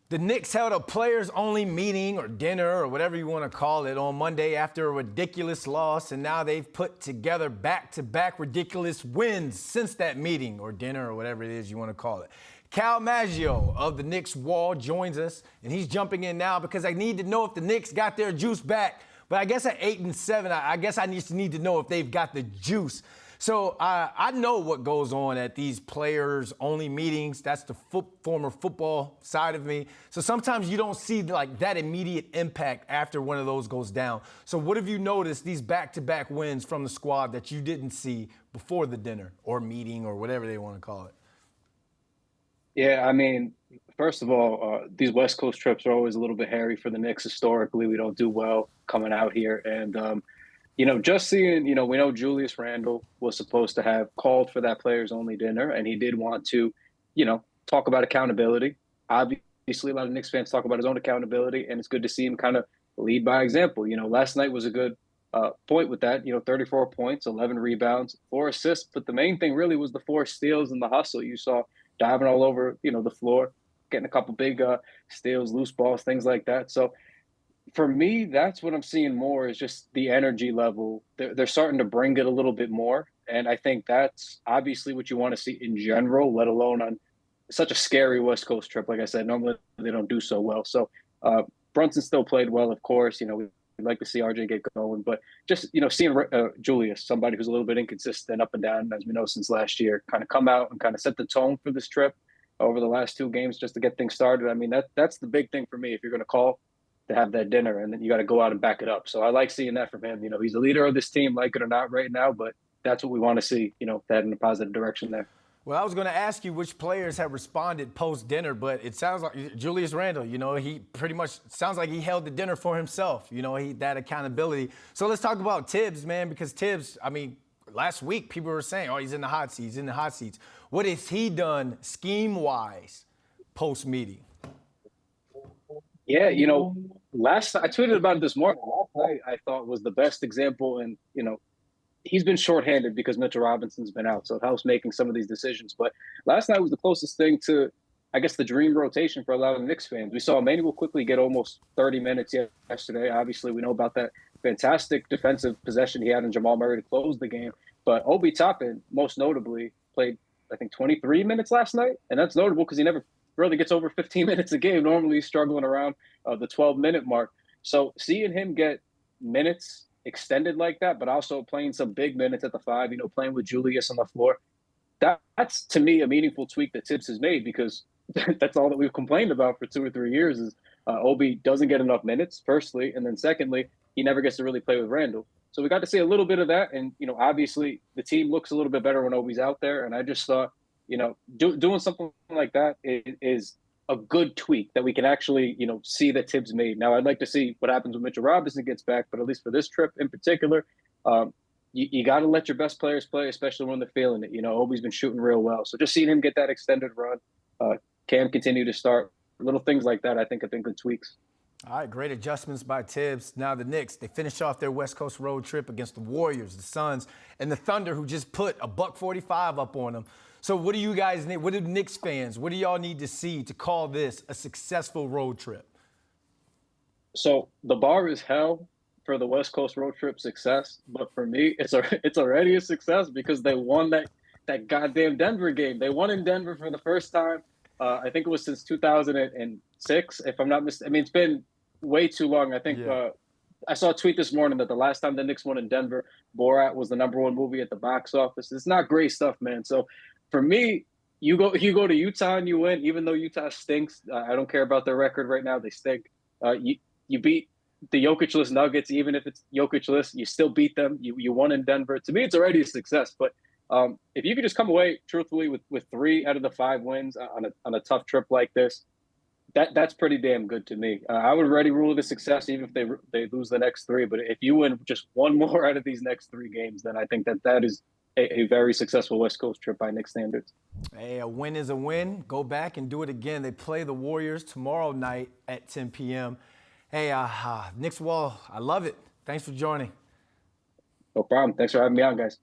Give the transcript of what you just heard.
The Knicks held a players-only meeting or dinner or whatever you want to call it on Monday after a ridiculous loss, and now they've put together back-to-back ridiculous wins since that meeting or dinner or whatever it is you want to call it. Maggio of the Knicks Wall joins us, and he's jumping in now because I need to know if the Knicks got their juice back. But I guess at 8-7, I guess I just need to know if they've got the juice. So I know what goes on at these players-only meetings. That's the former football side of me. So sometimes you don't see like that immediate impact after one of those goes down. So what have you noticed these back-to-back wins from the squad that you didn't see before the dinner or meeting or whatever they want to call it? Yeah, I mean, first of all, these West Coast trips are always a little bit hairy for the Knicks. Historically, we don't do well coming out here, and just seeing, we know Julius Randle was supposed to have called for that players only dinner, and he did want to, talk about accountability. Obviously, a lot of Knicks fans talk about his own accountability, and it's good to see him kind of lead by example. Last night was a good point with that. 34 points, 11 rebounds, 4 assists, but the main thing really was the 4 steals and the hustle. You saw diving all over, the floor, getting a couple big steals, loose balls, things like that. So for me, that's what I'm seeing more is just the energy level. They're starting to bring it a little bit more. And I think that's obviously what you want to see in general, let alone on such a scary West Coast trip. Like I said, normally they don't do so well. So Brunson still played well, of course. We'd like to see RJ get going. But just, seeing Julius, somebody who's a little bit inconsistent up and down, as we know since last year, kind of come out and kind of set the tone for this trip over the last 2 games just to get things started. I mean, that's the big thing for me. If you're going to call to have that dinner, and then you got to go out and back it up. So I like seeing that from him. He's the leader of this team, like it or not right now, but that's what we want to see, that in a positive direction there. Well, I was going to ask you which players have responded post-dinner, but it sounds like Julius Randle, he pretty much sounds like he held the dinner for himself, that accountability. So let's talk about Tibbs, man, because Tibbs, I mean, last week people were saying, oh, he's in the hot seat, he's in the hot seats. What has he done scheme-wise post-meeting? Yeah, last I tweeted about it this morning. Last night I thought was the best example, and he's been shorthanded because Mitchell Robinson's been out, so it helps making some of these decisions. But last night was the closest thing to, I guess, the dream rotation for a lot of Knicks fans. We saw Emmanuel quickly get almost 30 minutes yesterday. Obviously, we know about that fantastic defensive possession he had in Jamal Murray to close the game. But Obi Toppin, most notably, played, I think, 23 minutes last night, and that's notable because he never really gets over 15 minutes a game. Normally he's struggling around the 12-minute mark. So seeing him get minutes extended like that, but also playing some big minutes at the 5, playing with Julius on the floor, that's to me a meaningful tweak that Tibbs has made, because that's all that we've complained about for 2 or 3 years is Obi doesn't get enough minutes, firstly, and then secondly, he never gets to really play with Randle. So we got to see a little bit of that, and obviously the team looks a little bit better when Obi's out there, and I just thought, doing something like that is a good tweak that we can actually, see that Tibbs made. Now, I'd like to see what happens when Mitchell Robinson gets back, but at least for this trip in particular, you got to let your best players play, especially when they're feeling it. Obi's been shooting real well. So just seeing him get that extended run, Cam continue to start, little things like that, I think have been good tweaks. All right, great adjustments by Tibbs. Now the Knicks, they finish off their West Coast road trip against the Warriors, the Suns, and the Thunder, who just put a $145 up on them. So what do you guys need? What do Knicks fans, what do y'all need to see to call this a successful road trip? So the bar is hell for the West Coast road trip success, but for me, it's already a success because they won that goddamn Denver game. They won in Denver for the first time. I think it was since 2006, if I'm not mistaken. I mean, it's been way too long. I think I saw a tweet this morning that the last time the Knicks won in Denver, Borat was the #1 movie at the box office. It's not great stuff, man. So for me, you go to Utah and you win, even though Utah stinks. I don't care about their record right now. They stink. You beat the Jokic-less Nuggets, even if it's Jokic-less, you still beat them. You won in Denver. To me, it's already a success. But if you could just come away, truthfully, with 3 out of the 5 wins on a tough trip like this, that's pretty damn good to me. I would already rule it a success, even if they lose the next 3. But if you win just 1 more out of these next 3 games, then I think that is a very successful West Coast trip by Knicks standards. Hey, a win is a win. Go back and do it again. They play the Warriors tomorrow night at 10 p.m. Hey, Knicks Wall, I love it. Thanks for joining. No problem. Thanks for having me on, guys.